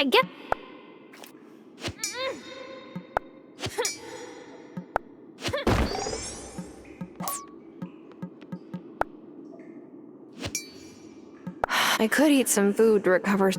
I get... I could eat some food to recover.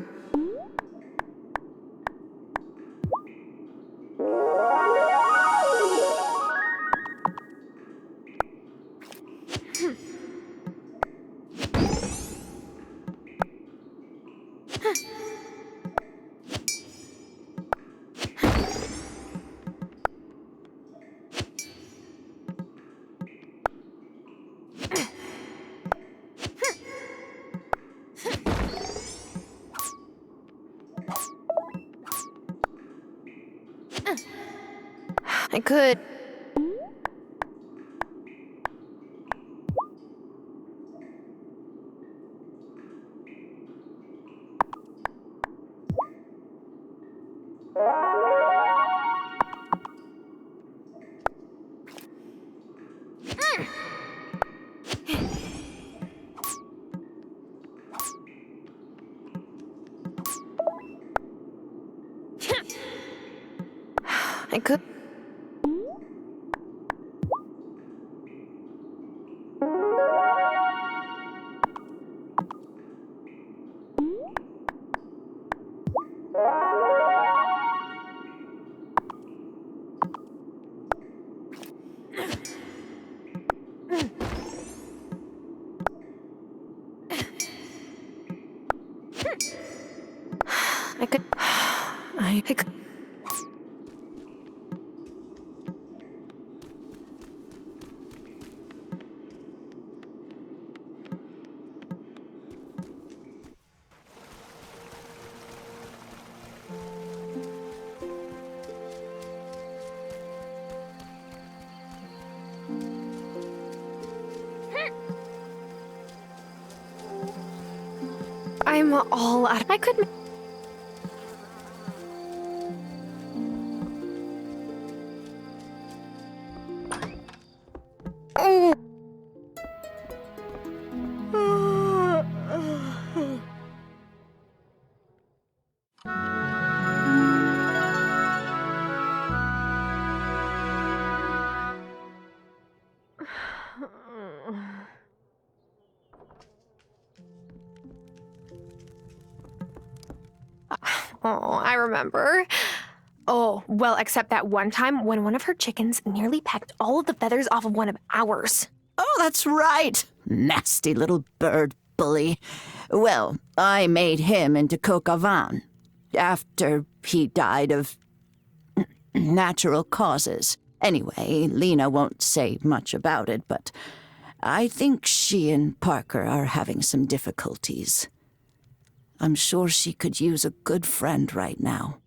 I could. I could. I could. I could. I'm all out. I could. Oh, I remember. Oh, well, except that one time when one of her chickens nearly pecked all of the feathers off of one of ours. Oh, that's right. Nasty little bird bully. Well, I made him into kasabanın after he died of natural causes. Anyway, Lena won't say much about it, but I think she and Parker are having some difficulties. I'm sure she could use a good friend right now.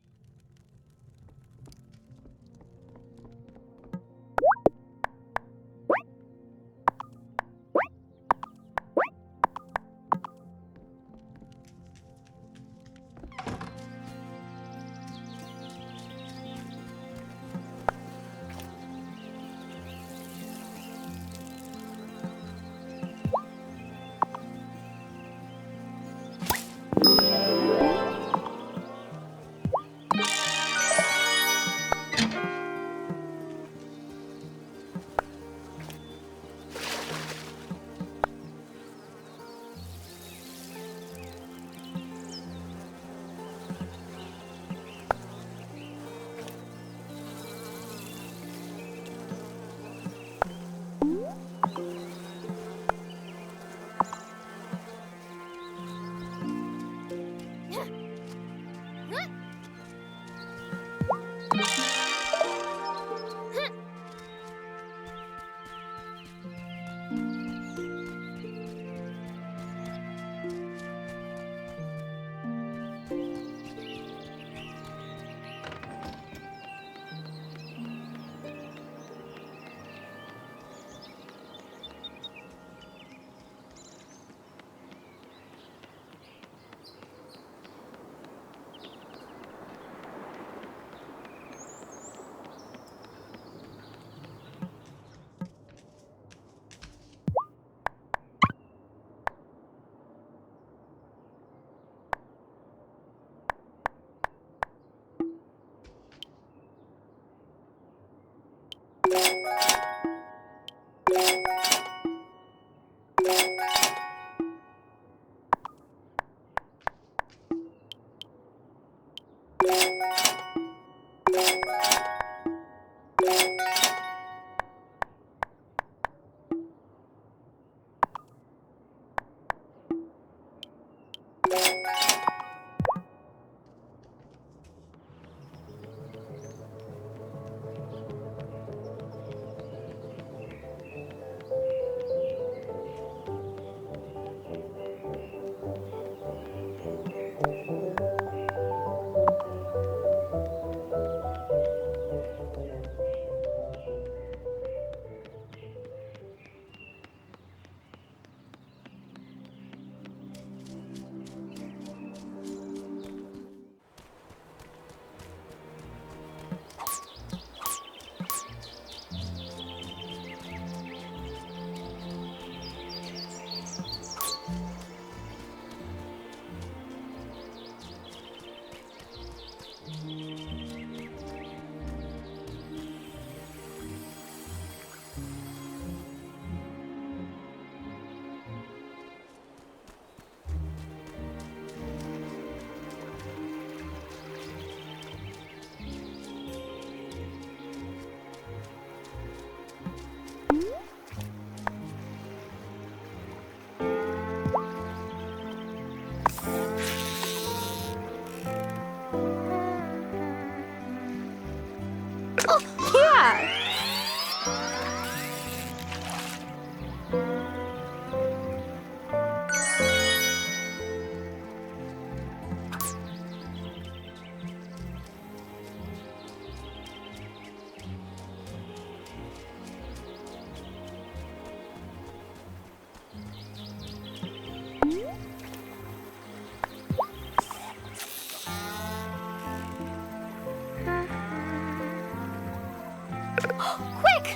Quick!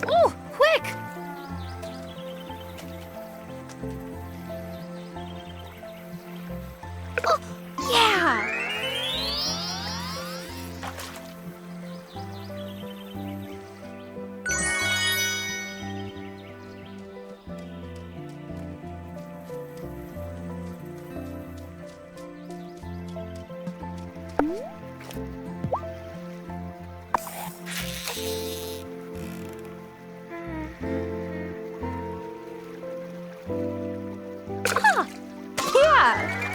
Oh, quick! Oh, yeah! Ah, yeah!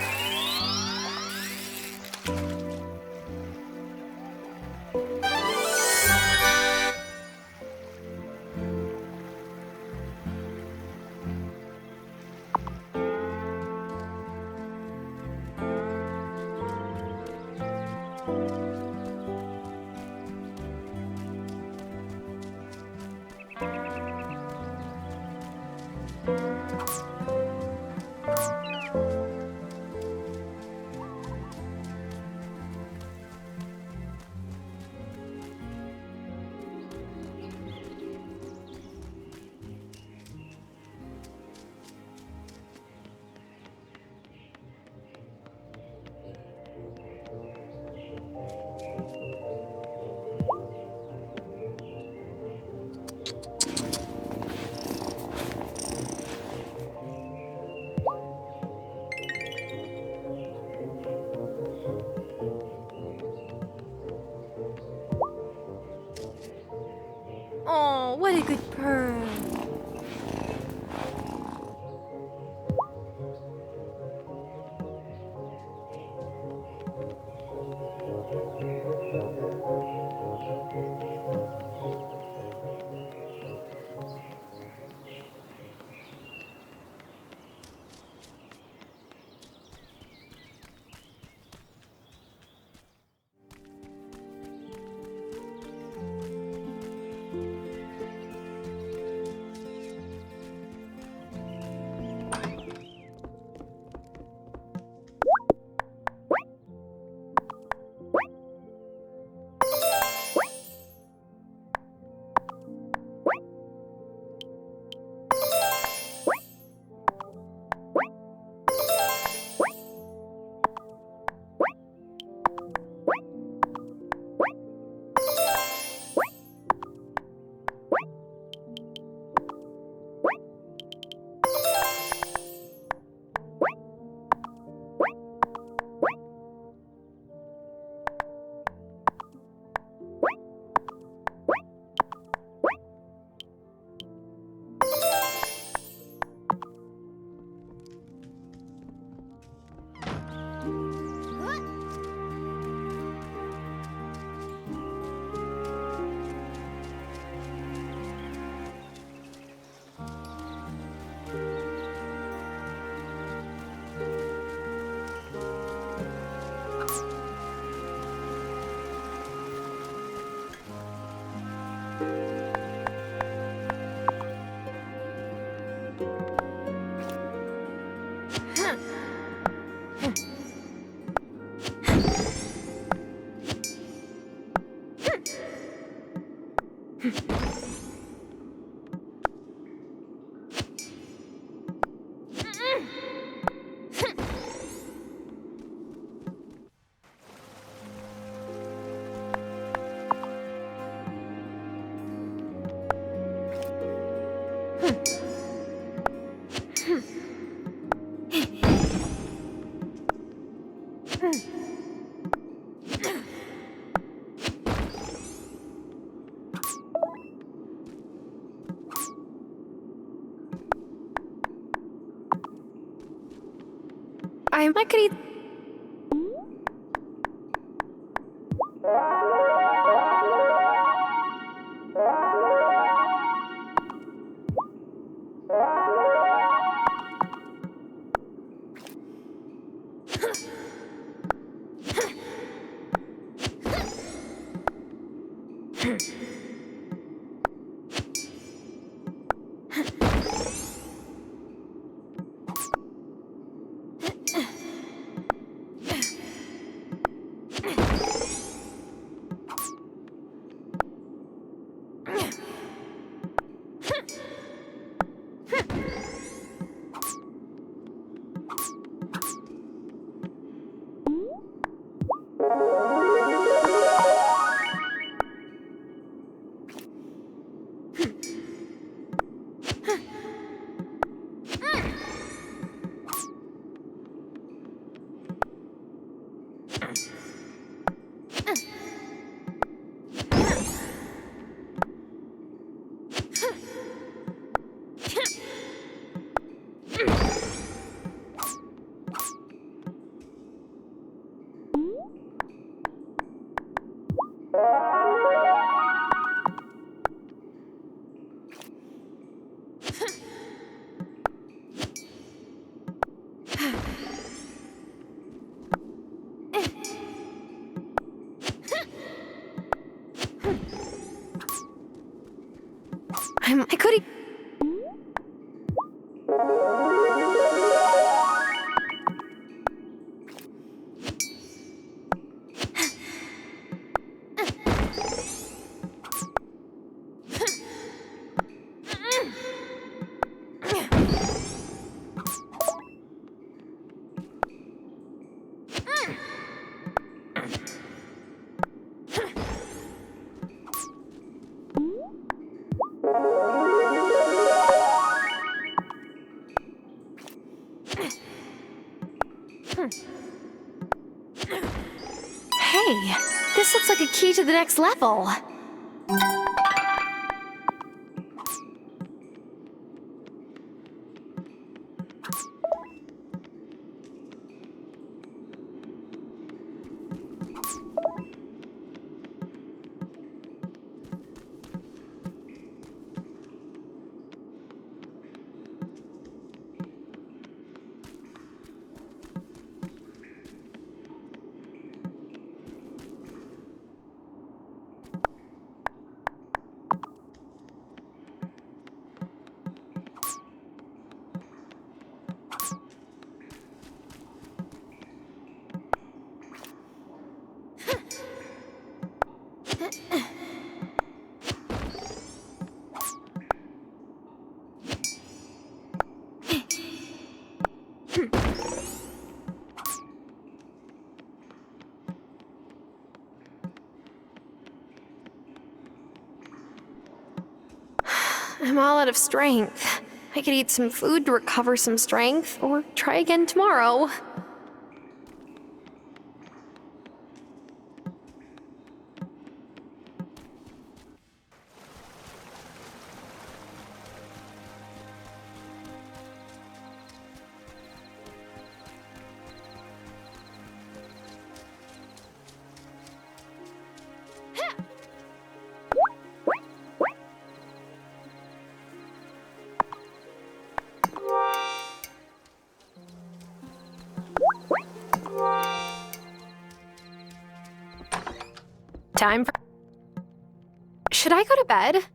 Oh, what a good bird. Ay, Macri. I could. Hey, this looks like a key to the next level. I'm all out of strength. I could eat some food to recover some strength, or try again tomorrow. Time for... Should I go to bed?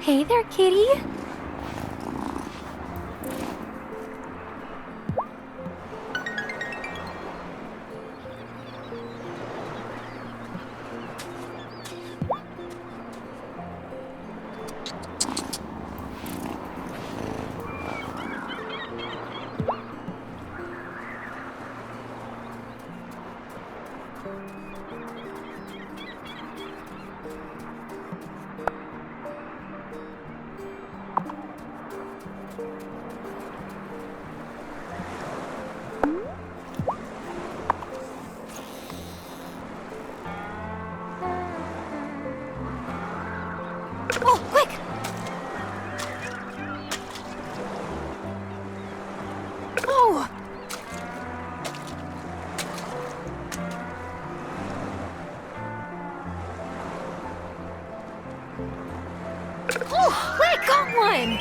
Hey there, kitty. Oh, quick! Oh! Oh, quick! Got one!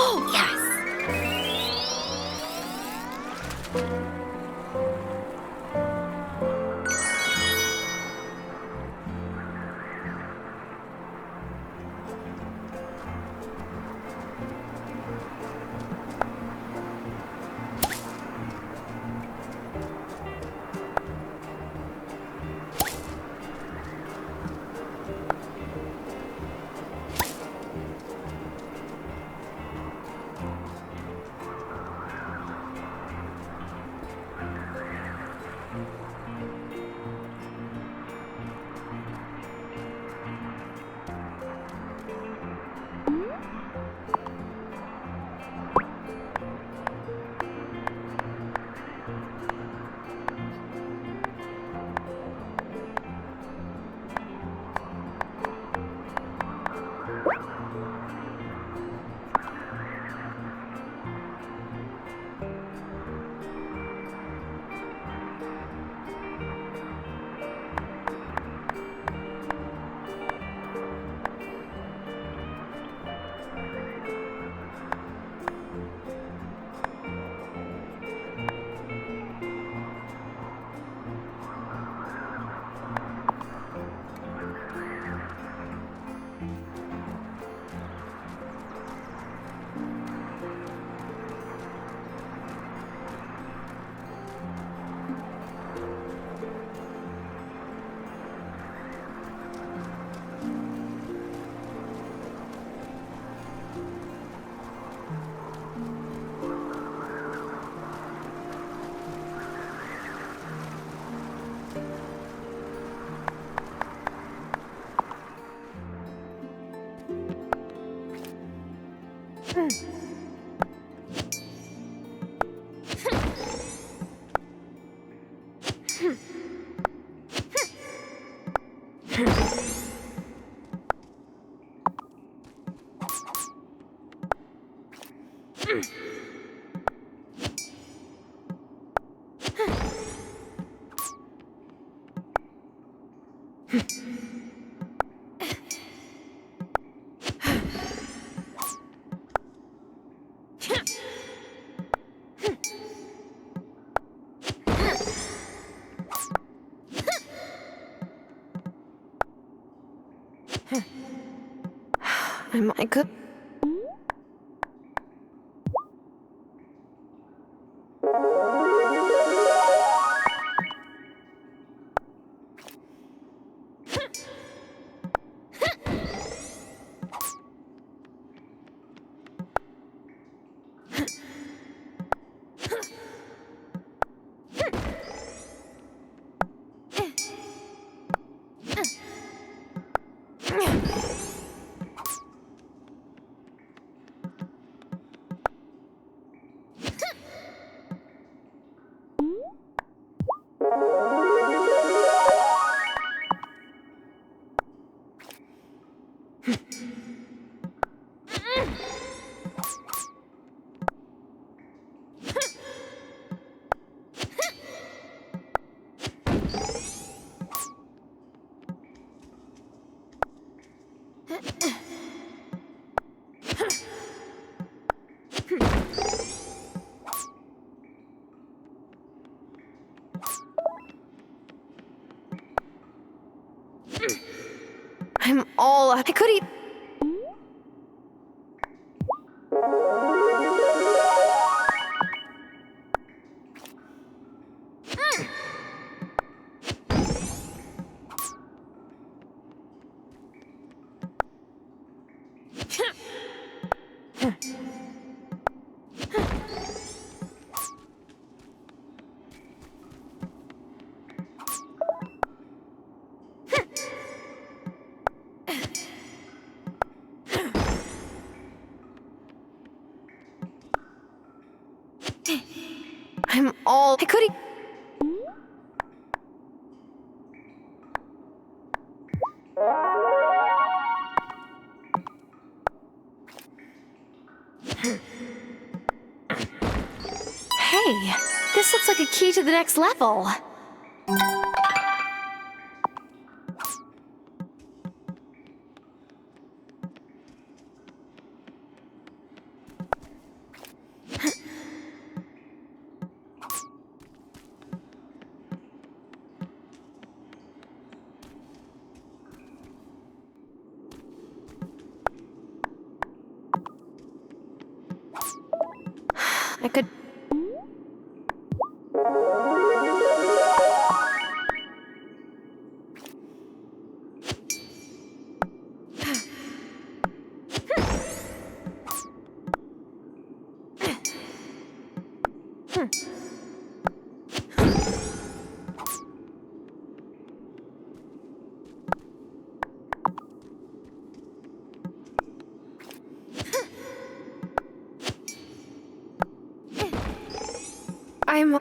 Oh, yes! Am I good? I'm all... I could eat... I'm all... I could eat... Hey, this looks like a key to the next level. I could...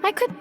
I could...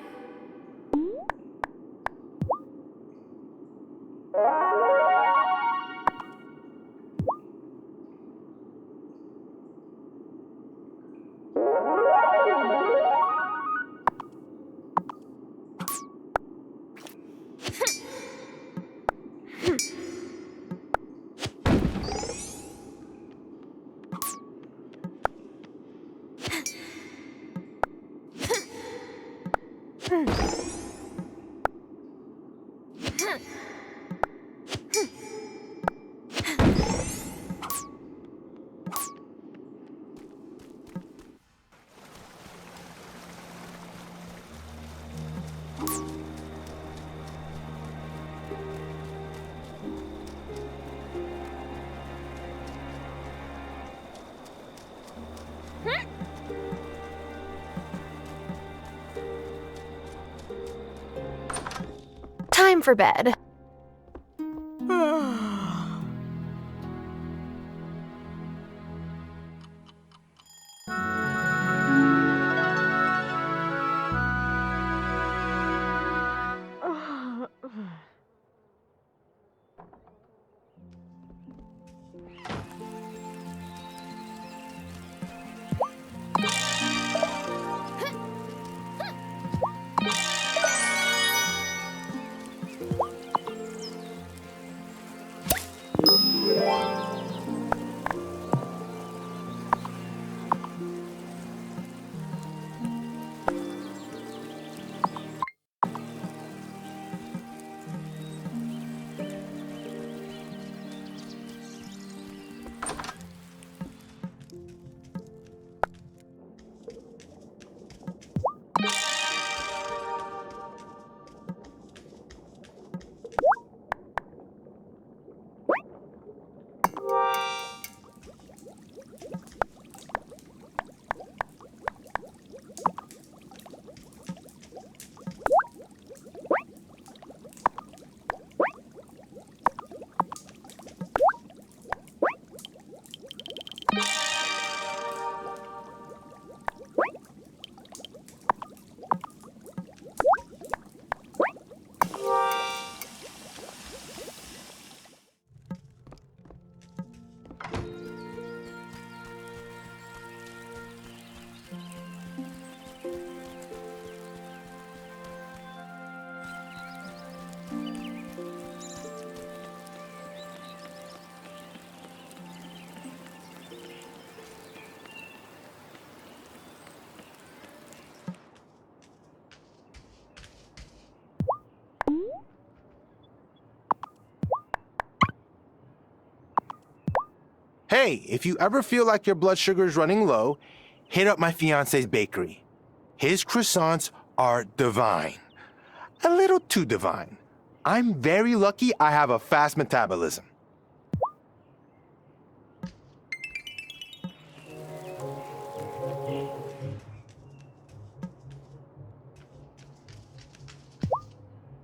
Time for bed. Hey, if you ever feel like your blood sugar is running low, hit up my fiance's bakery. His croissants are divine. A little too divine. I'm very lucky I have a fast metabolism.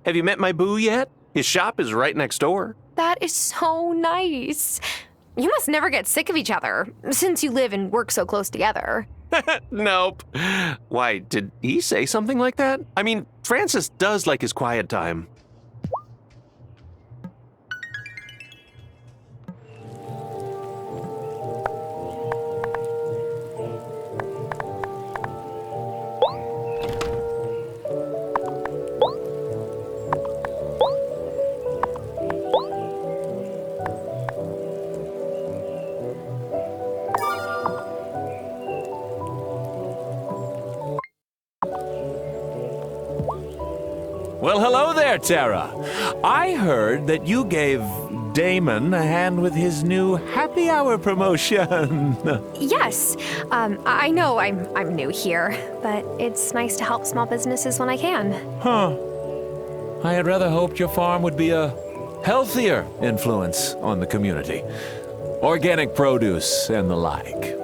Have you met my boo yet? His shop is right next door. That is so nice. You must never get sick of each other, since you live and work so close together. Nope. Why, did he say something like that? I mean, Francis does like his quiet time. Well, hello there, Tara. I heard that you gave Damon a hand with his new happy hour promotion. Yes, I know I'm new here, but it's nice to help small businesses when I can. Huh. I had rather hoped your farm would be a healthier influence on the community. Organic produce and the like.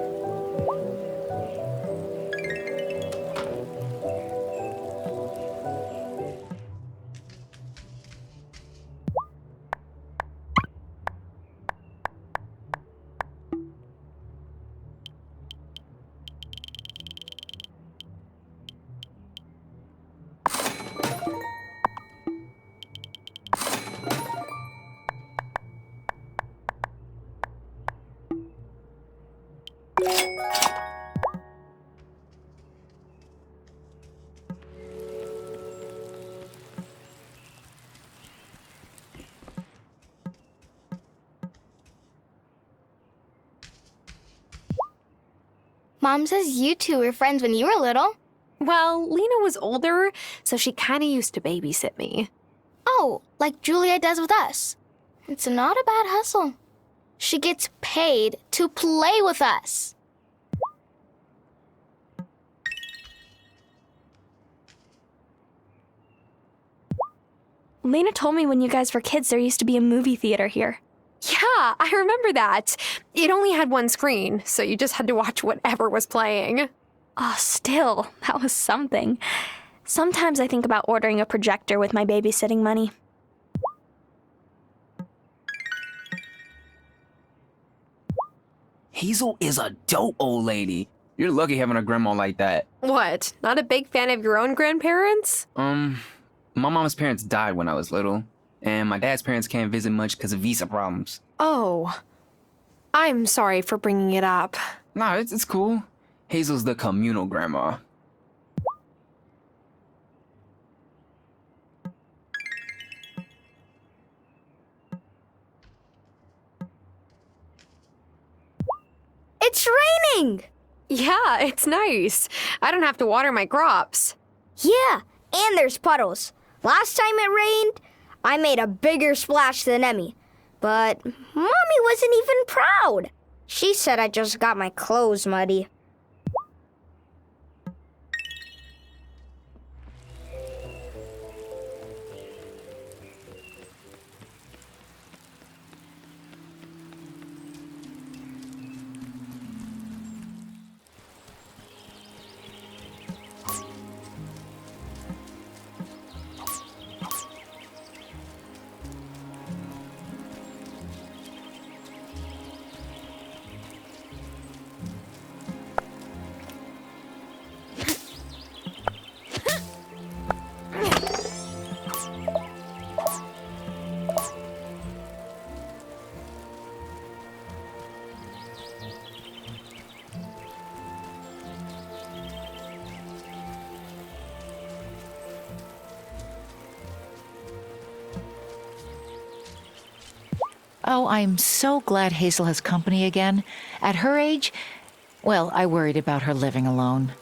Mom says you two were friends when you were little. Well, Lena was older, so she kind of used to babysit me. Oh, like Julia does with us. It's not a bad hustle. She gets paid to play with us. Lena told me when you guys were kids there used to be a movie theater here. Yeah, I remember that. It only had one screen, so you just had to watch whatever was playing. Oh, still, that was something. Sometimes I think about ordering a projector with my babysitting money. Hazel is a dope old lady. You're lucky having a grandma like that. What? Not a big fan of your own grandparents? My mom's parents died when I was little, and my dad's parents can't visit much because of visa problems. Oh. I'm sorry for bringing it up. Nah, it's cool. Hazel's the communal grandma. It's raining! Yeah, it's nice. I don't have to water my crops. Yeah, and there's puddles. Last time it rained, I made a bigger splash than Emmy. But Mommy wasn't even proud. She said I just got my clothes muddy. Oh, I'm so glad Hazel has company again. At her age, well, I worried about her living alone.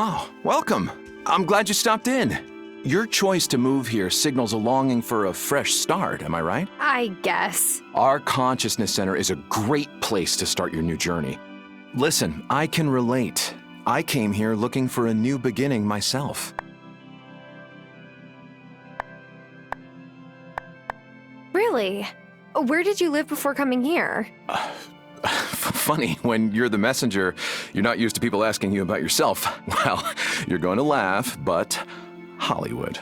Oh, welcome. I'm glad you stopped in. Your choice to move here signals a longing for a fresh start, am I right? I guess. Our Consciousness Center is a great place to start your new journey. Listen, I can relate. I came here looking for a new beginning myself. Really? Where did you live before coming here? Funny, when you're the messenger, you're not used to people asking you about yourself. Well, you're going to laugh, but Hollywood.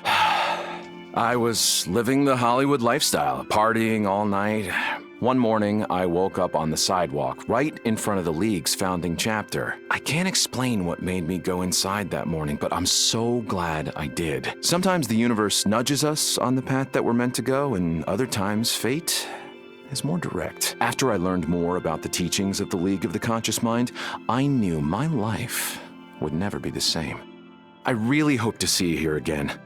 I was living the Hollywood lifestyle, partying all night. One morning, I woke up on the sidewalk, right in front of the League's founding chapter. I can't explain what made me go inside that morning, but I'm so glad I did. Sometimes the universe nudges us on the path that we're meant to go, and other times fate is more direct. After I learned more about the teachings of the League of the Conscious Mind, I knew my life would never be the same. I really hope to see you here again.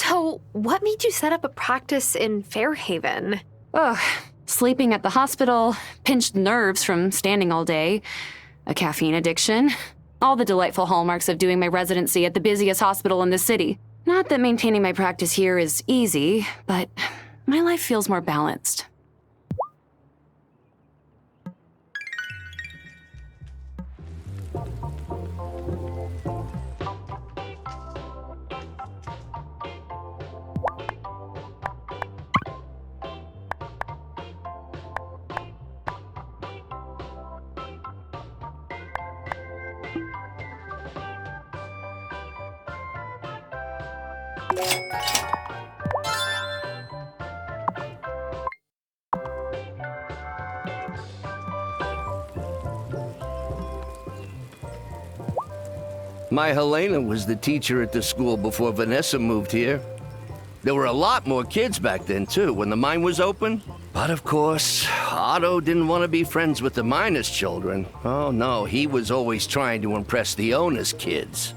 So, what made you set up a practice in Fairhaven? Ugh, sleeping at the hospital, pinched nerves from standing all day, a caffeine addiction. All the delightful hallmarks of doing my residency at the busiest hospital in the city. Not that maintaining my practice here is easy, but my life feels more balanced. My Helena was the teacher at the school before Vanessa moved here. There were a lot more kids back then, too, when the mine was open. But of course, Otto didn't want to be friends with the miners' children. Oh no, he was always trying to impress the owner's kids.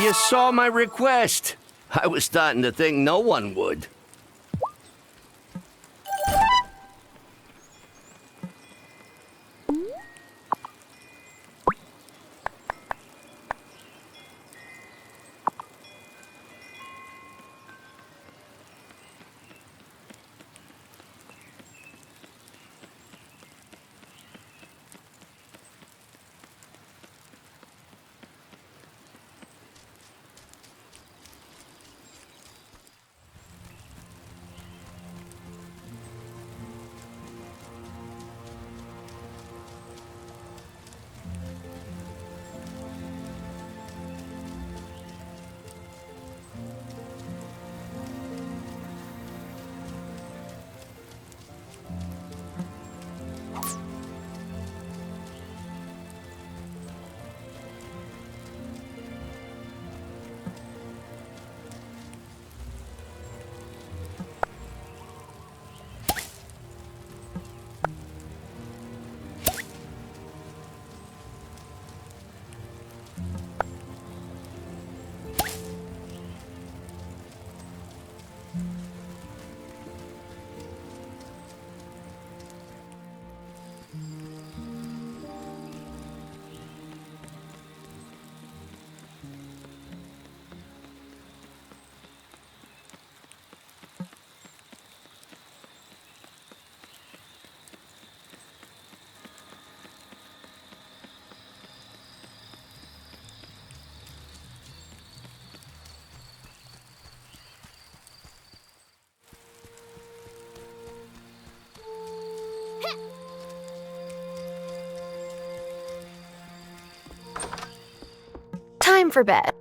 You saw my request. I was starting to think no one would. Time for bed.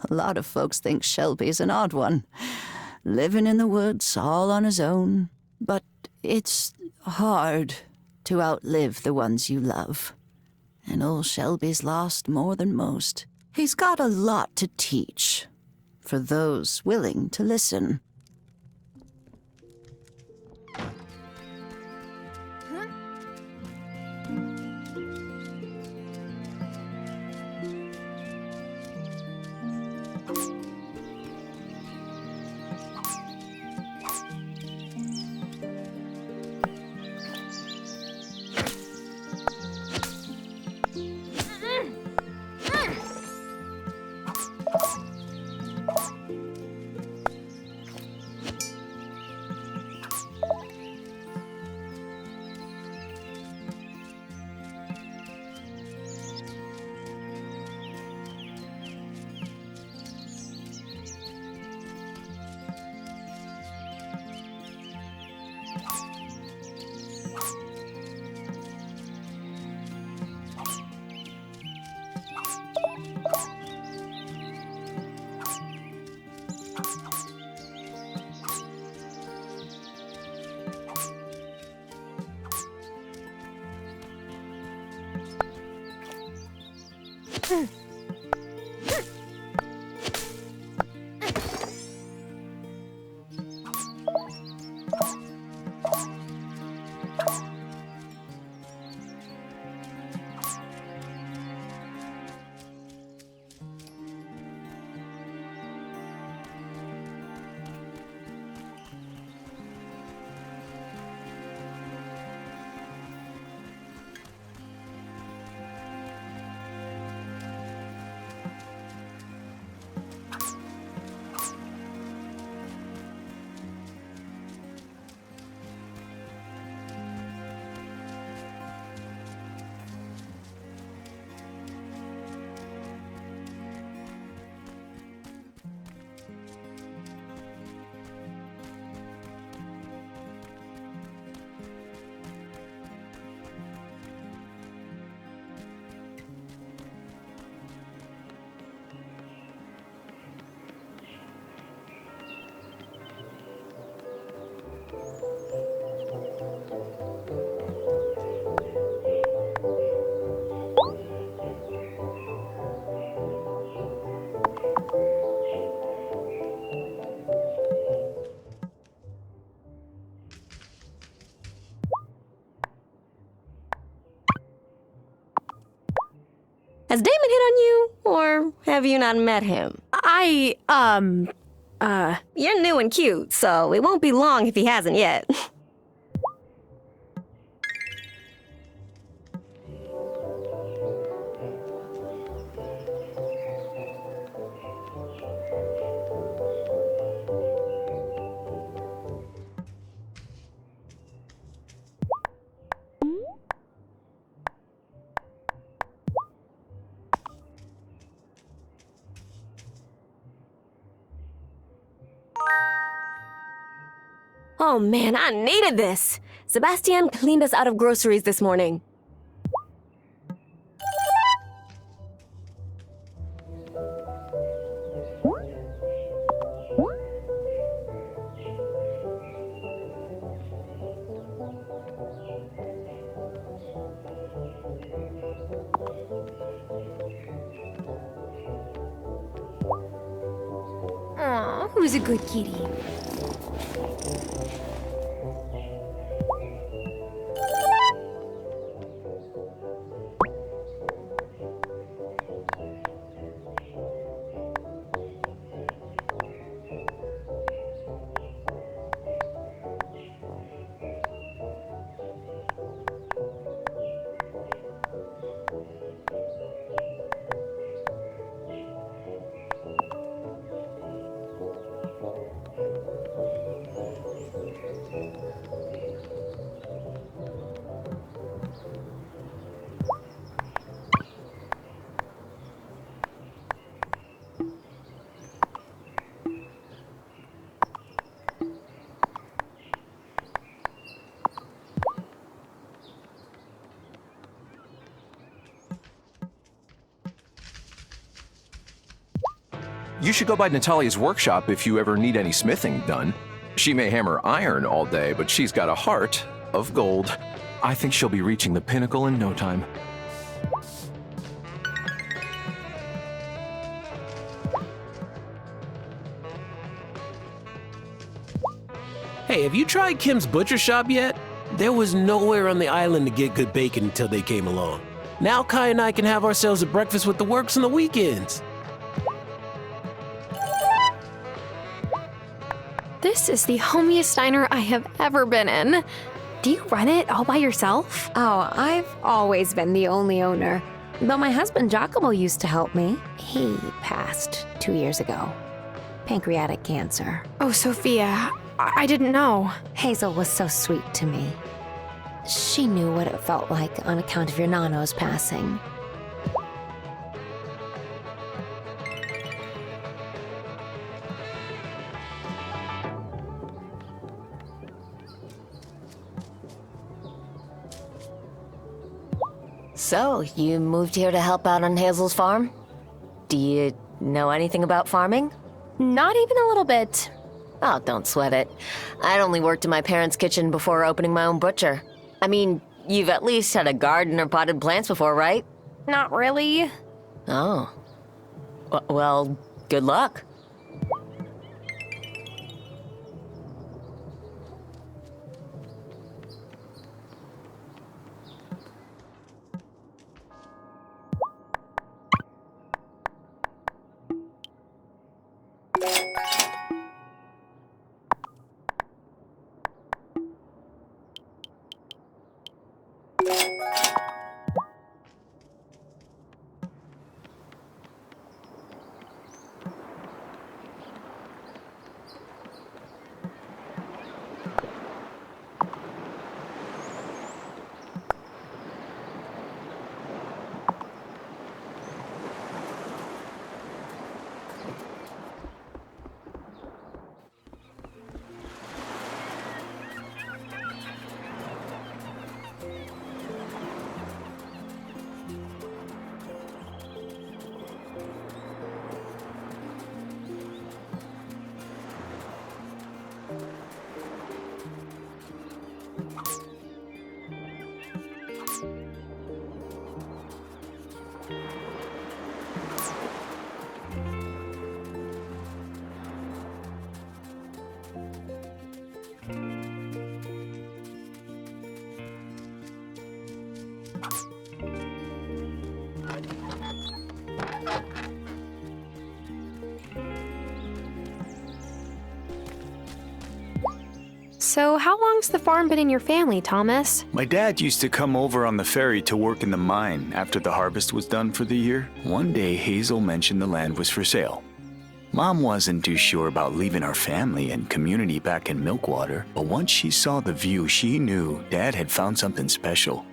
A lot of folks think Shelby's an odd one, living in the woods all on his own. But it's hard to outlive the ones you love. And old Shelby's lost more than most. He's got a lot to teach for those willing to listen. Has Damon hit on you, or have you not met him? You're new and cute, so it won't be long if he hasn't yet. Oh man, I needed this! Sebastian cleaned us out of groceries this morning. Aw, who's a good kitty? You should go by Natalia's workshop if you ever need any smithing done. She may hammer iron all day, but she's got a heart of gold. I think she'll be reaching the pinnacle in no time. Hey, have you tried Kim's butcher shop yet? There was nowhere on the island to get good bacon until they came along. Now Kai and I can have ourselves a breakfast with the works on the weekends. This is the homiest diner I have ever been in. Do you run it all by yourself? Oh, I've always been the only owner. Though my husband Giacomo used to help me. He passed 2 years ago. Pancreatic cancer. Oh, Sophia, I didn't know. Hazel was so sweet to me. She knew what it felt like on account of your Nano's passing. So, you moved here to help out on Hazel's farm? Do you know anything about farming? Not even a little bit. Oh, don't sweat it. I'd only worked in my parents' kitchen before opening my own butcher. I mean, you've at least had a garden or potted plants before, right? Not really. Oh. Well, good luck. So how long's the farm been in your family, Thomas? My dad used to come over on the ferry to work in the mine after the harvest was done for the year. One day, Hazel mentioned the land was for sale. Mom wasn't too sure about leaving our family and community back in Milkwater, but once she saw the view, she knew Dad had found something special.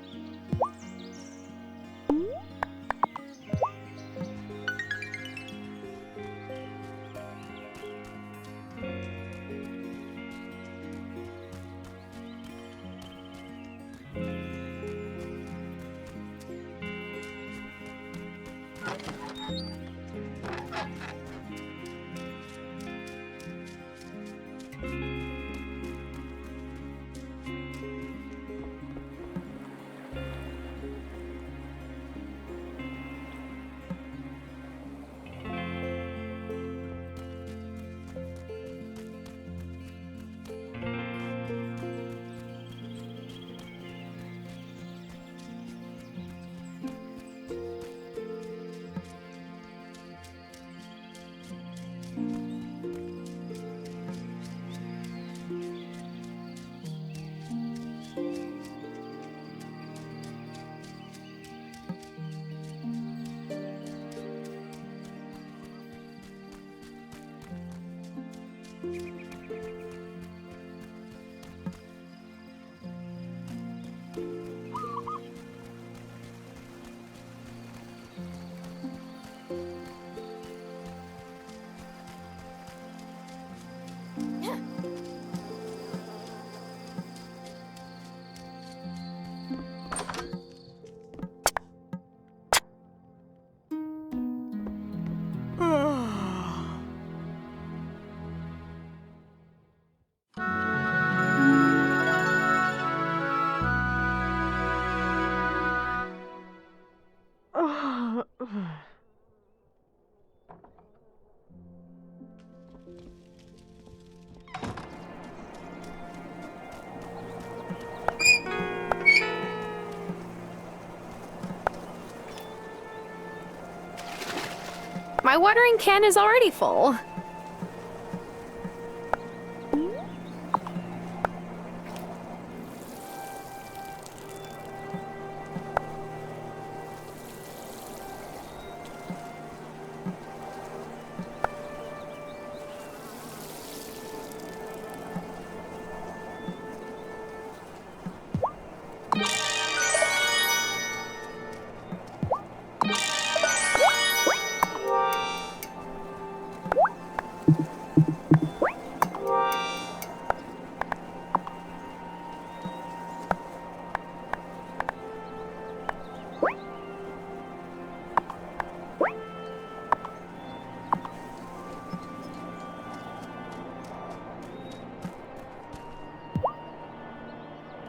My watering can is already full.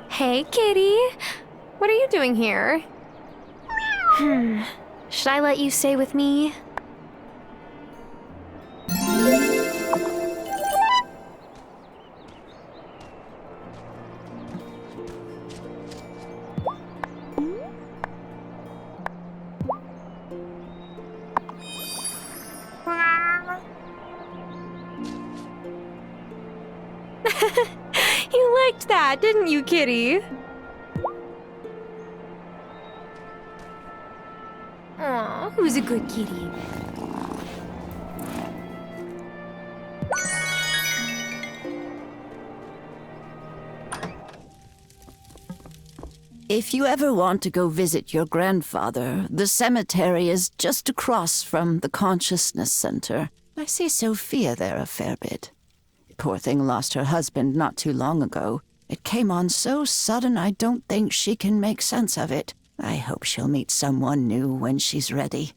Hey, kitty. What are you doing here? Should Should I let you stay with me? You liked that, didn't you, kitty? Aw, who's a good kitty? If you ever want to go visit your grandfather, the cemetery is just across from the Consciousness Center. I see Sophia there a fair bit. Poor thing lost her husband not too long ago. It came on so sudden I don't think she can make sense of it. I hope she'll meet someone new when she's ready.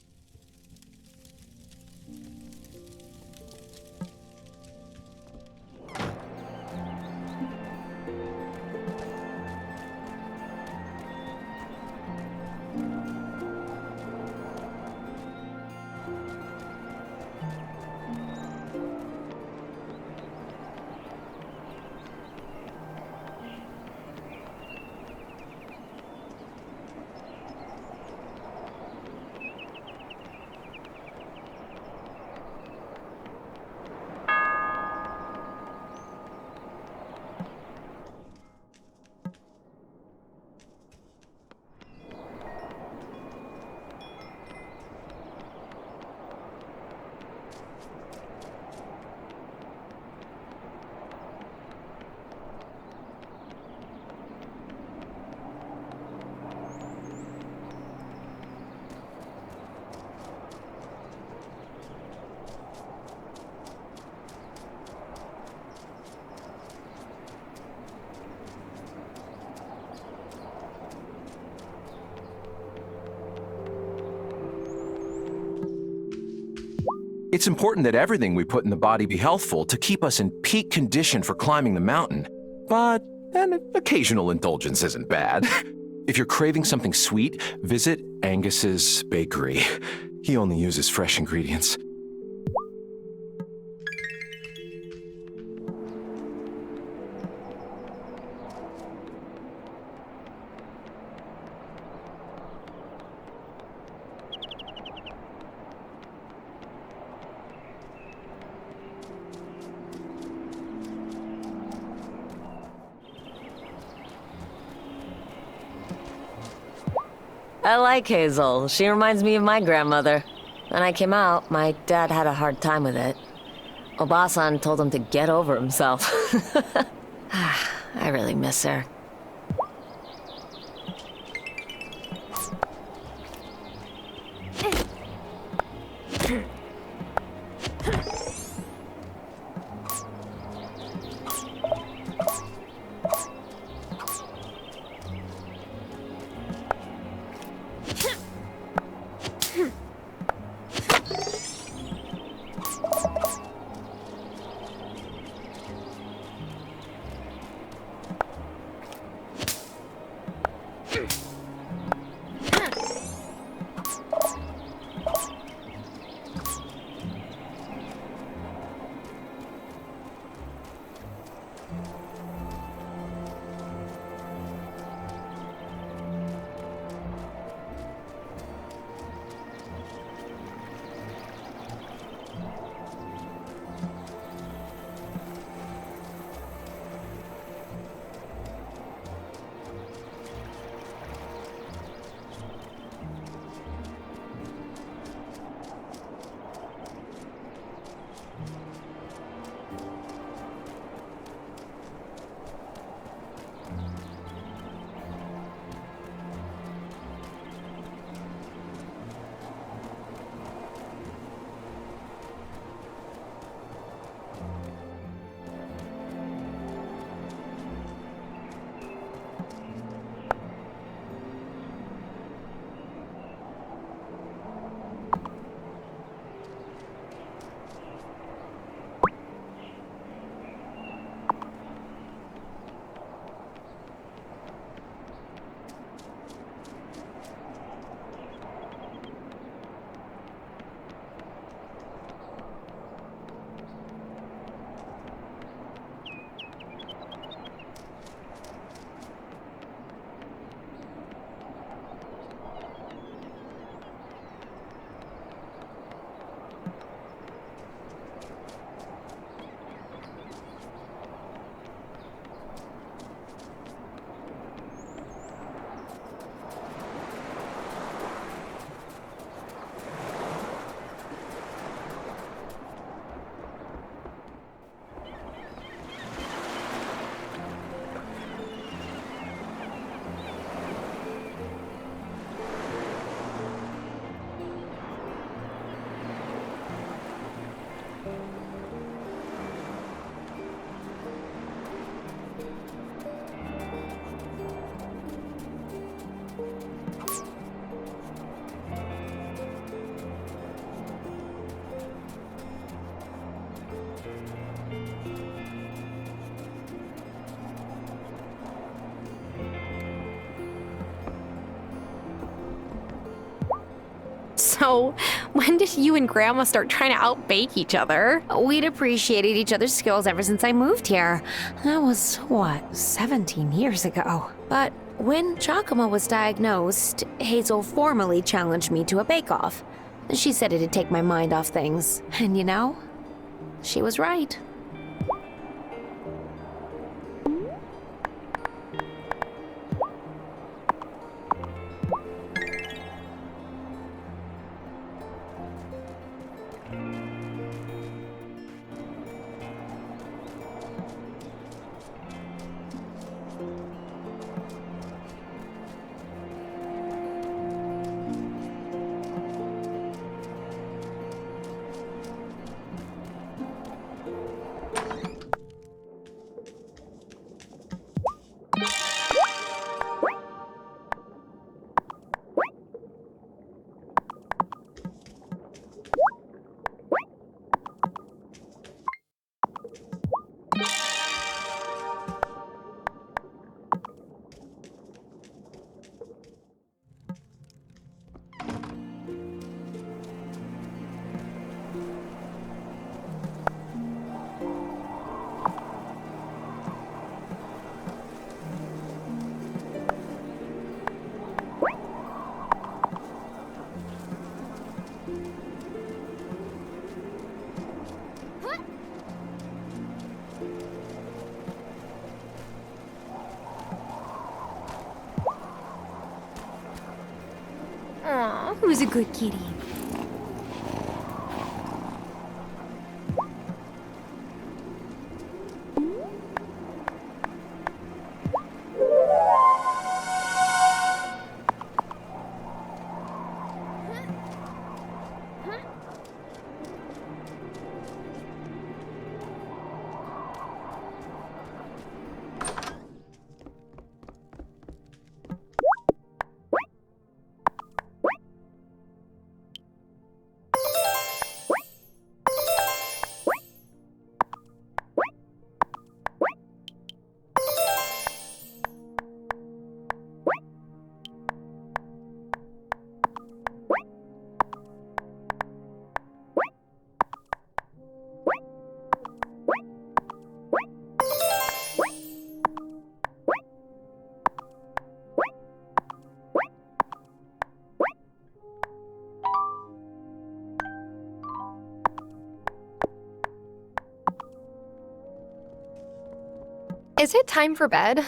It's important that everything we put in the body be healthful to keep us in peak condition for climbing the mountain. But an occasional indulgence isn't bad. If you're craving something sweet, visit Angus's bakery. He only uses fresh ingredients. I like Hazel. She reminds me of my grandmother. When I came out, my dad had a hard time with it. Obasan told him to get over himself. I really miss her. So, when did you and Grandma start trying to outbake each other? We'd appreciated each other's skills ever since I moved here. That was, 17 years ago. But when Giacomo was diagnosed, Hazel formally challenged me to a bake-off. She said it'd take my mind off things. And you know, she was right. Aw, who's a good kitty? Is it time for bed?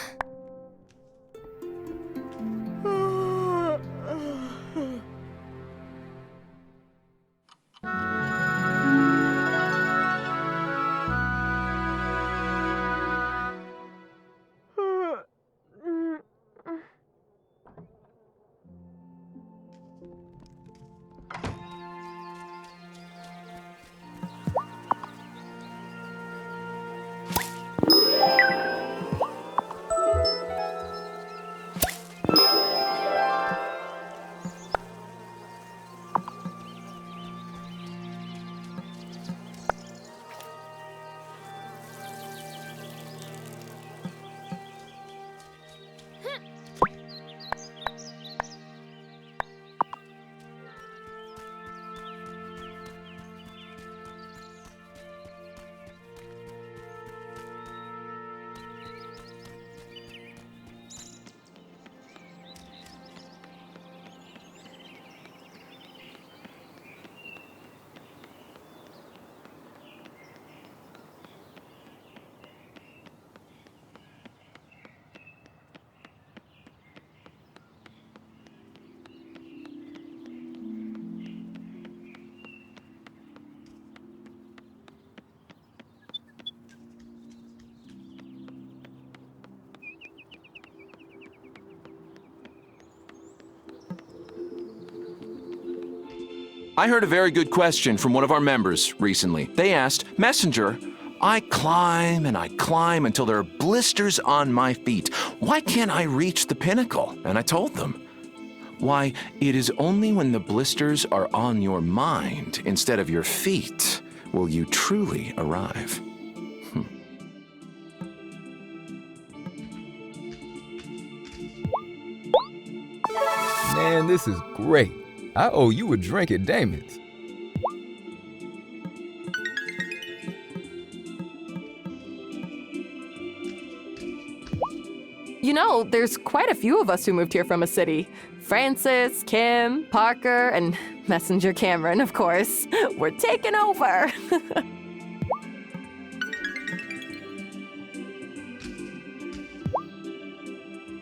I heard a very good question from one of our members recently. They asked, Messenger, I climb and I climb until there are blisters on my feet. Why can't I reach the pinnacle? And I told them, why, it is only when the blisters are on your mind instead of your feet will you truly arrive. Man, this is great. I owe you a drink at Damon's. You know, there's quite a few of us who moved here from a city. Francis, Kim, Parker, and Messenger Cameron, of course. We're taking over.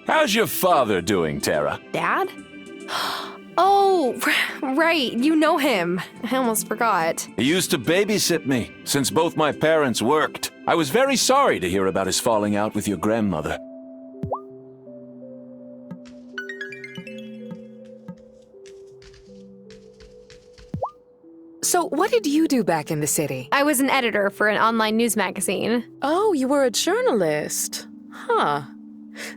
How's your father doing, Tara? Dad? Oh, right. You know him. I almost forgot. He used to babysit me since both my parents worked. I was very sorry to hear about his falling out with your grandmother. So, what did you do back in the city? I was an editor for an online news magazine. Oh, you were a journalist. Huh.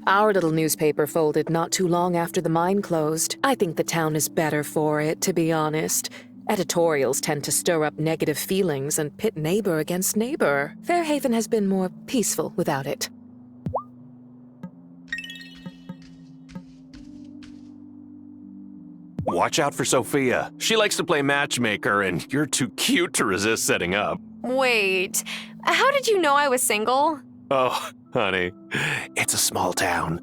Our little newspaper folded not too long after the mine closed. I think the town is better for it, to be honest. Editorials tend to stir up negative feelings and pit neighbor against neighbor. Fairhaven has been more peaceful without it. Watch out for Sophia. She likes to play matchmaker, and you're too cute to resist setting up. Wait, how did you know I was single? Oh, honey, it's a small town.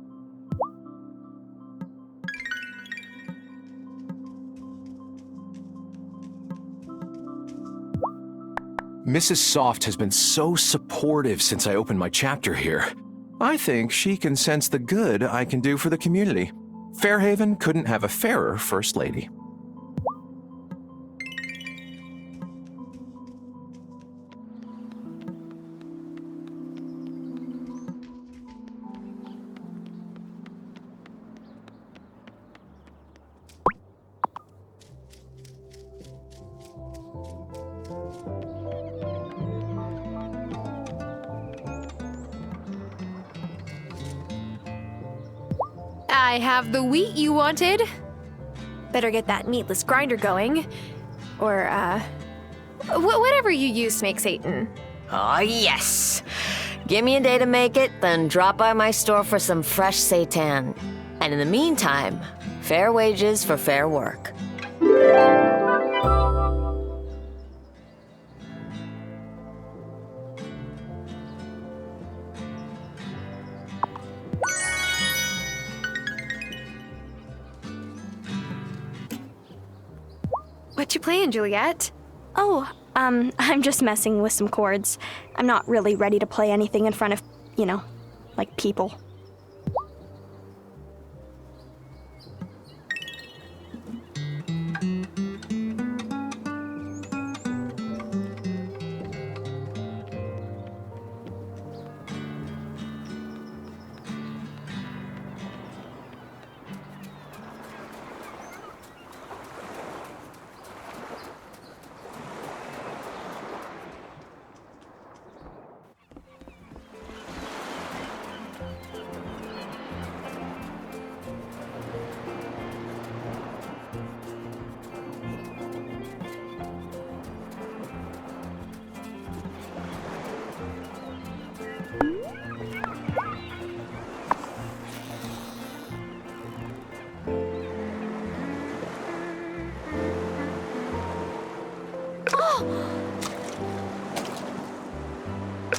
Mrs. Soft has been so supportive since I opened my chapter here. I think she can sense the good I can do for the community. Fairhaven couldn't have a fairer First Lady. I have the wheat you wanted. Better get that meatless grinder going. Or, whatever you use to make Satan. Oh, yes. Give me a day to make it, then drop by my store for some fresh seitan. And in the meantime, fair wages for fair work. What you playing, Juliet? Oh, I'm just messing with some chords. I'm not really ready to play anything in front of, like people.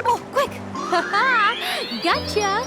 Oh, quick! Haha! Gotcha!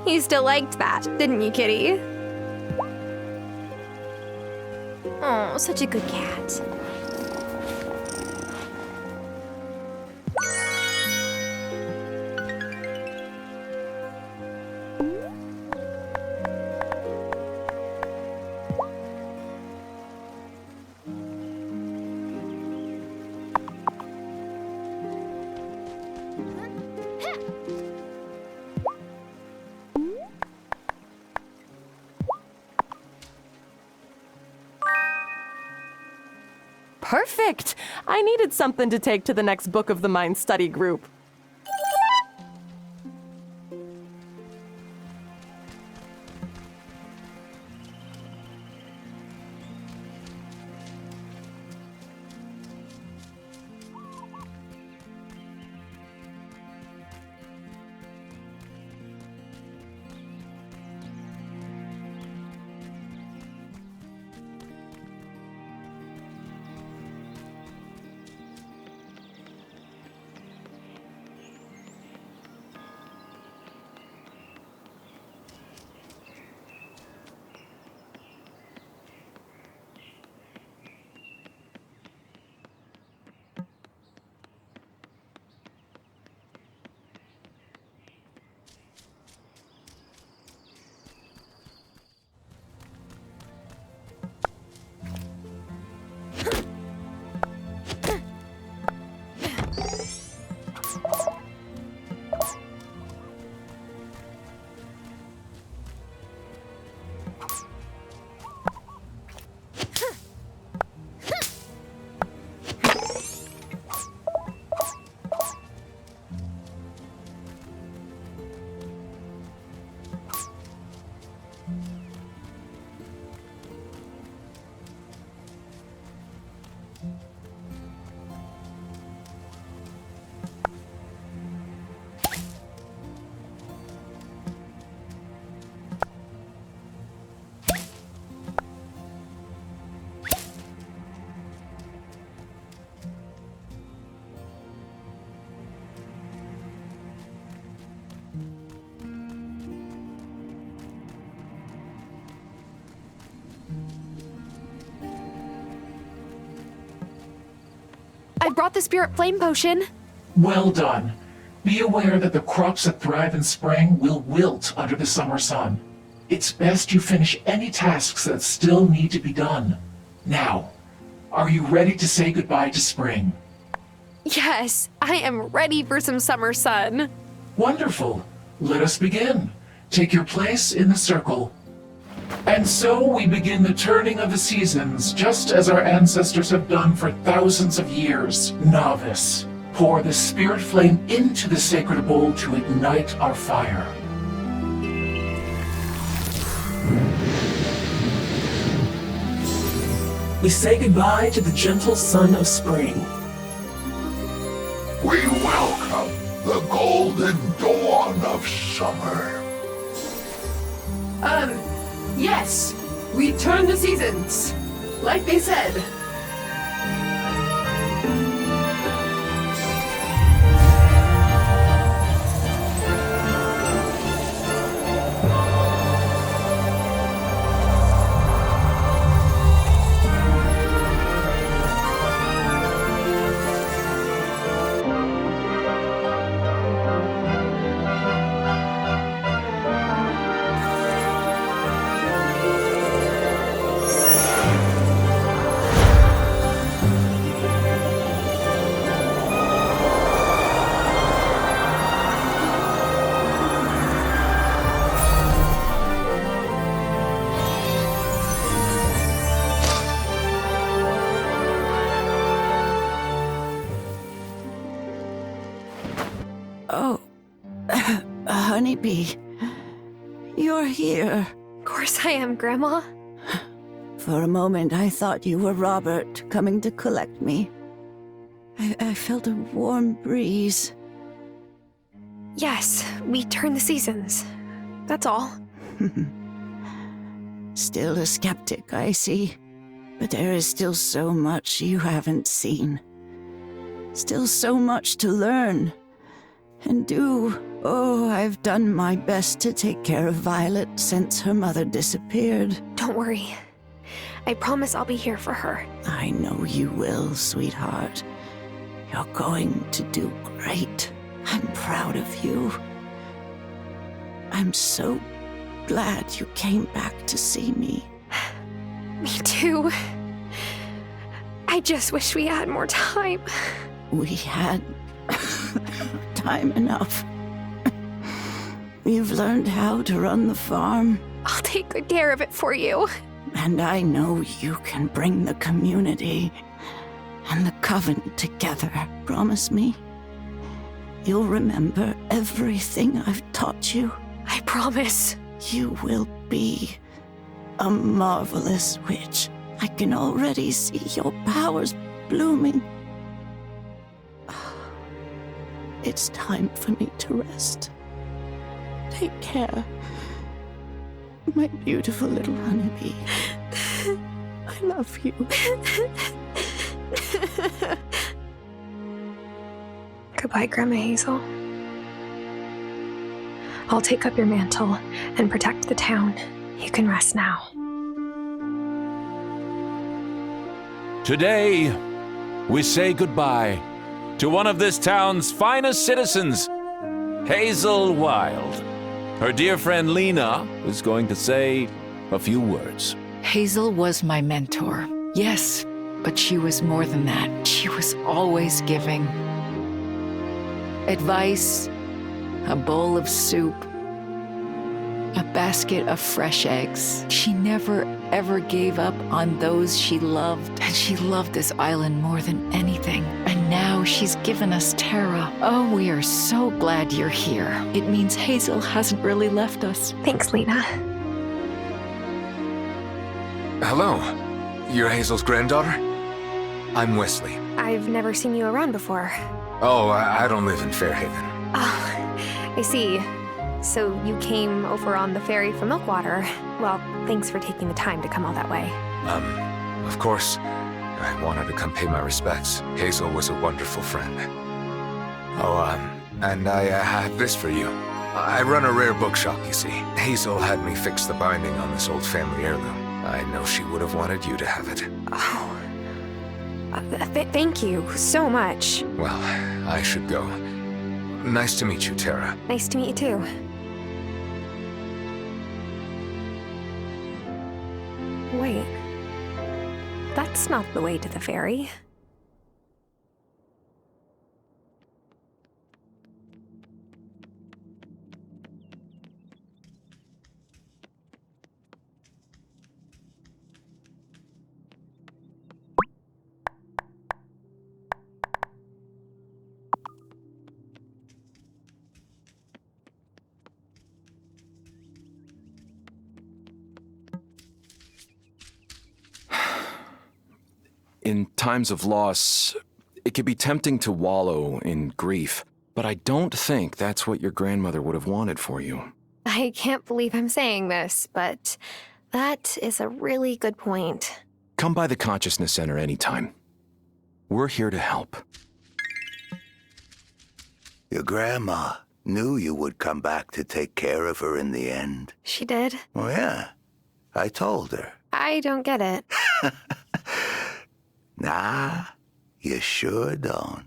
You still liked that, didn't you, kitty? Oh, such a good cat. Perfect! I needed something to take to the next Book of the Mind study group. I brought the spirit flame potion. Well done. Be aware that the crops that thrive in spring will wilt under the summer sun. It's best you finish any tasks that still need to be done. Now, are you ready to say goodbye to spring? Yes, I am ready for some summer sun. Wonderful. Let us begin. Take your place in the circle. And so we begin the turning of the seasons, just as our ancestors have done for thousands of years. Novice, pour the spirit flame into the sacred bowl to ignite our fire. We say goodbye to the gentle sun of spring. We welcome the golden dawn of summer. Yes, we turn the seasons, like they said. Oh, Honeybee, you're here. Of course I am, Grandma. For a moment, I thought you were Robert coming to collect me. I felt a warm breeze. Yes, we turn the seasons. That's all. Still a skeptic, I see. But there is still so much you haven't seen. Still so much to learn. And I've done my best to take care of Violet since her mother disappeared. Don't worry. I promise I'll be here for her. I know you will, sweetheart. You're going to do great. I'm proud of you. I'm so glad you came back to see me. Me too. I just wish we had more time. We had time enough. We've learned how to run the farm. I'll take good care of it for you. And I know you can bring the community and the coven together. Promise me? You'll remember everything I've taught you. I promise. You will be a marvelous witch. I can already see your powers blooming. It's time for me to rest. Take care, my beautiful little honeybee. I love you. Goodbye, Grandma Hazel. I'll take up your mantle and protect the town. You can rest now. Today, we say goodbye to one of this town's finest citizens, Hazel Wylde. Her dear friend Lena is going to say a few words. Hazel was my mentor. Yes, but she was more than that. She was always giving. Advice, a bowl of soup, a basket of fresh eggs. She never, ever gave up on those she loved. And she loved this island more than anything. And now she's given us Tara. Oh, we are so glad you're here. It means Hazel hasn't really left us. Thanks, Lena. Hello. You're Hazel's granddaughter? I'm Wesley. I've never seen you around before. Oh, I don't live in Fairhaven. Oh, I see. So you came over on the ferry from Milkwater. Well, thanks for taking the time to come all that way. Of course, I wanted to come pay my respects. Hazel was a wonderful friend. Oh, and I have this for you. I run a rare bookshop, you see. Hazel had me fix the binding on this old family heirloom. I know she would have wanted you to have it. Oh. Thank you so much. Well, I should go. Nice to meet you, Tara. Nice to meet you too. Wait. That's not the way to the ferry. In times of loss, it can be tempting to wallow in grief, but I don't think that's what your grandmother would have wanted for you. I can't believe I'm saying this, but that is a really good point. Come by the Consciousness Center anytime. We're here to help. Your grandma knew you would come back to take care of her in the end. She did? Oh, yeah. I told her. I don't get it. Nah, you sure don't.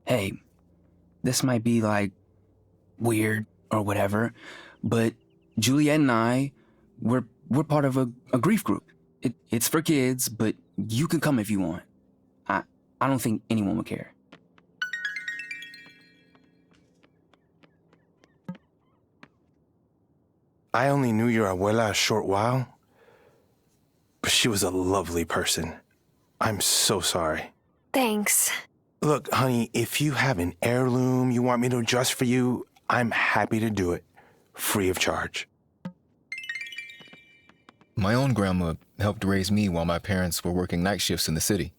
Hey, this might be like weird or whatever, but Juliet and I, we're part of a grief group. It's for kids, but you can come if you want. I don't think anyone would care. I only knew your abuela a short while, but she was a lovely person. I'm so sorry. Thanks. Look, honey, if you have an heirloom you want me to adjust for you, I'm happy to do it, free of charge. My own grandma helped raise me while my parents were working night shifts in the city.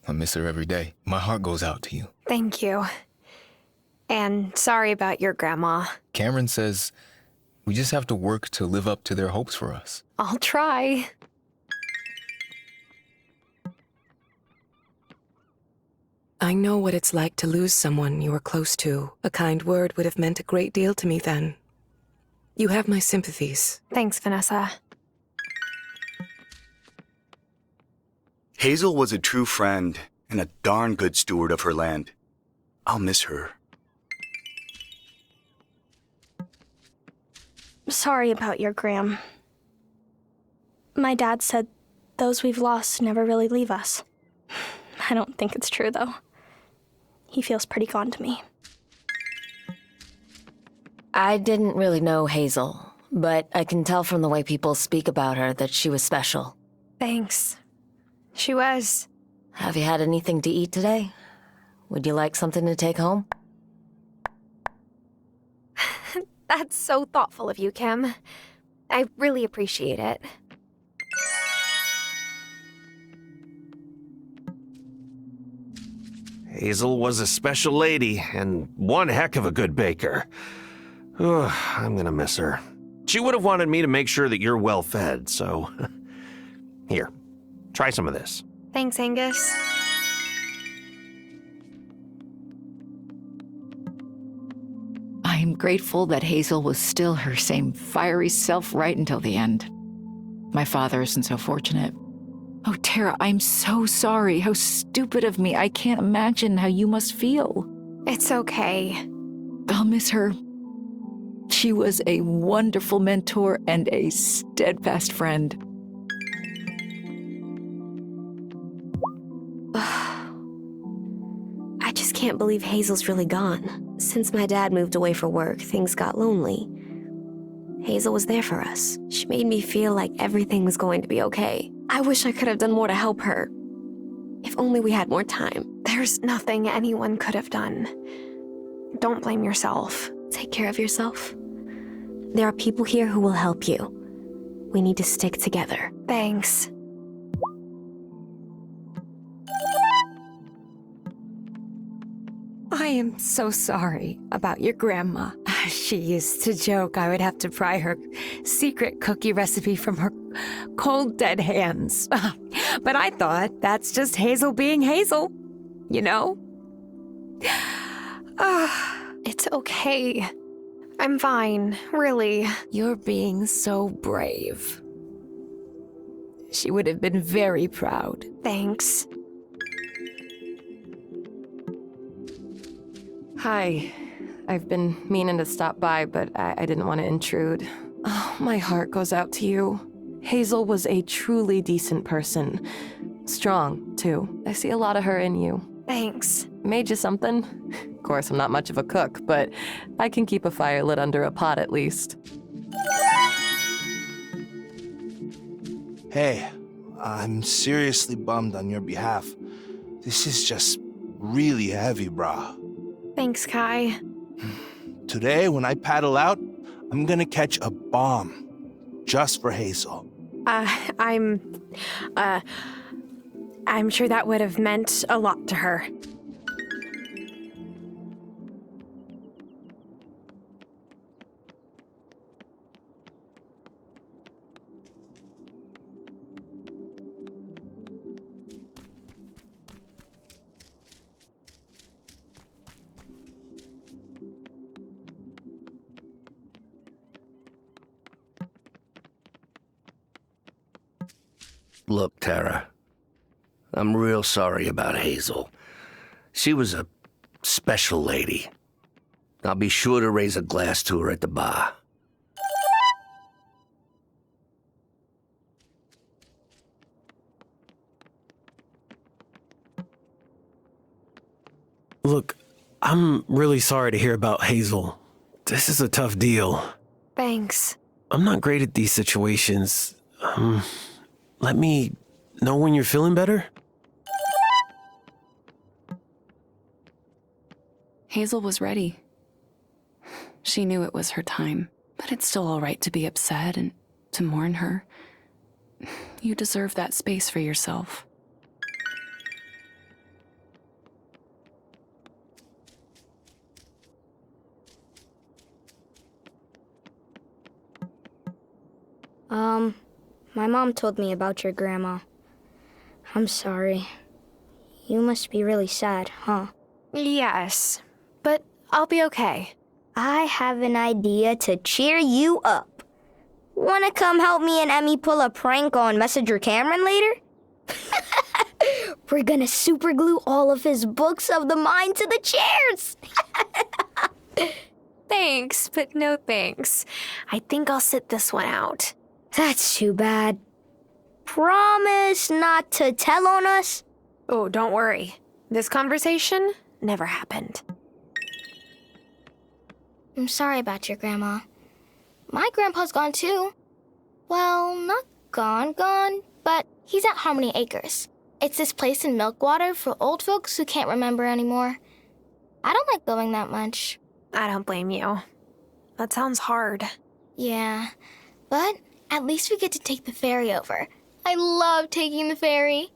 I miss her every day. My heart goes out to you. Thank you. And sorry about your grandma. Cameron says we just have to work to live up to their hopes for us. I'll try. I know what it's like to lose someone you were close to. A kind word would have meant a great deal to me then. You have my sympathies. Thanks, Vanessa. Hazel was a true friend and a darn good steward of her land. I'll miss her. Sorry about your Gram. My dad said those we've lost never really leave us. I don't think it's true, though. He feels pretty fond to me. I didn't really know Hazel, but I can tell from the way people speak about her that she was special. Thanks. She was. Have you had anything to eat today? Would you like something to take home? That's so thoughtful of you, Kim. I really appreciate it. Hazel was a special lady and one heck of a good baker. Ugh, I'm gonna miss her. She would have wanted me to make sure that you're well fed, so... Here, try some of this. Thanks, Angus. I am grateful that Hazel was still her same fiery self right until the end. My father isn't so fortunate. Oh, Tara, I'm so sorry. How stupid of me. I can't imagine how you must feel. It's okay. I'll miss her. She was a wonderful mentor and a steadfast friend. I just can't believe Hazel's really gone. Since my dad moved away for work, things got lonely. Hazel was there for us. She made me feel like everything was going to be okay. I wish I could have done more to help her. If only we had more time. There's nothing anyone could have done. Don't blame yourself. Take care of yourself. There are people here who will help you. We need to stick together. Thanks. I am so sorry about your grandma. She used to joke I would have to pry her secret cookie recipe from her cold, dead hands. But I thought that's just Hazel being Hazel, you know? It's okay. I'm fine, really. You're being so brave. She would have been very proud. Thanks. Hi. I've been meaning to stop by, but I didn't want to intrude. Oh, my heart goes out to you. Hazel was a truly decent person. Strong, too. I see a lot of her in you. Thanks. Made you something? Of course, I'm not much of a cook, but I can keep a fire lit under a pot at least. Hey, I'm seriously bummed on your behalf. This is just really heavy, brah. Thanks, Kai. Today, when I paddle out, I'm gonna catch a bomb. Just for Hazel. I'm sure that would have meant a lot to her. Look, Tara, I'm real sorry about Hazel. She was a special lady. I'll be sure to raise a glass to her at the bar. Look, I'm really sorry to hear about Hazel. This is a tough deal. Thanks. I'm not great at these situations. Let me know when you're feeling better? Hazel was ready. She knew it was her time, but it's still all right to be upset and to mourn her. You deserve that space for yourself. My mom told me about your grandma. I'm sorry. You must be really sad, huh? Yes, but I'll be okay. I have an idea to cheer you up. Wanna come help me and Emmy pull a prank on Messenger Cameron later? We're gonna super glue all of his books of the mind to the chairs. Thanks, but no thanks. I think I'll sit this one out. That's too bad. Promise not to tell on us? Oh, don't worry. This conversation never happened. I'm sorry about your grandma. My grandpa's gone too. Well, not gone, but he's at Harmony Acres. It's this place in Milkwater for old folks who can't remember anymore. I don't like going that much. I don't blame you. That sounds hard. Yeah, but at least we get to take the ferry over. I love taking the ferry.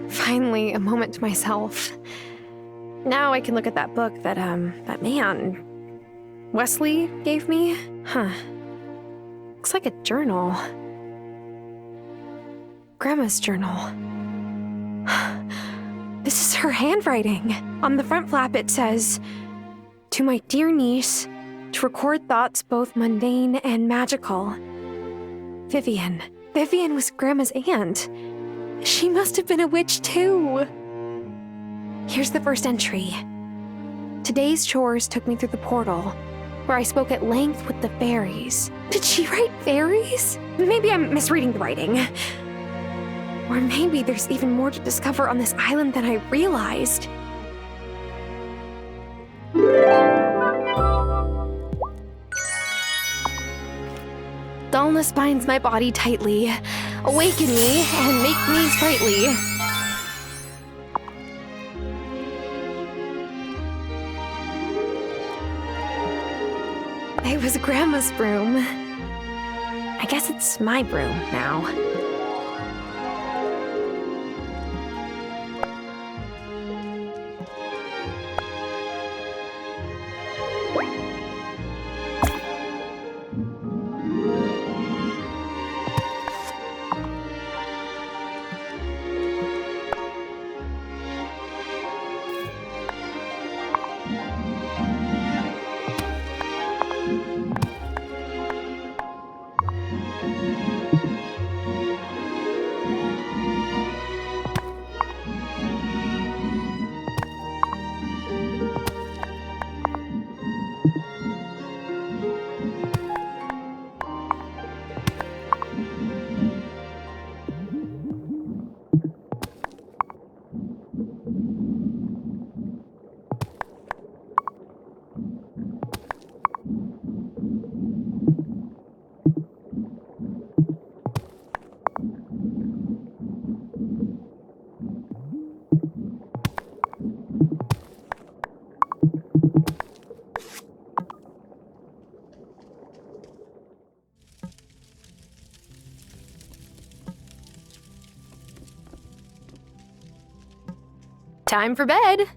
Finally, a moment to myself. Now I can look at that book that man, Wesley gave me. Huh. Looks like a journal. Grandma's journal. This is her handwriting. On the front flap it says, "To my dear niece, to record thoughts both mundane and magical. Vivian." Vivian was Grandma's aunt. She must have been a witch too. Here's the first entry. Today's chores took me through the portal, where I spoke at length with the fairies. Did she write fairies? Maybe I'm misreading the writing. Or maybe there's even more to discover on this island than I realized. Dullness binds my body tightly. Awaken me and make me sprightly. It was Grandma's broom. I guess it's my broom now. Time for bed.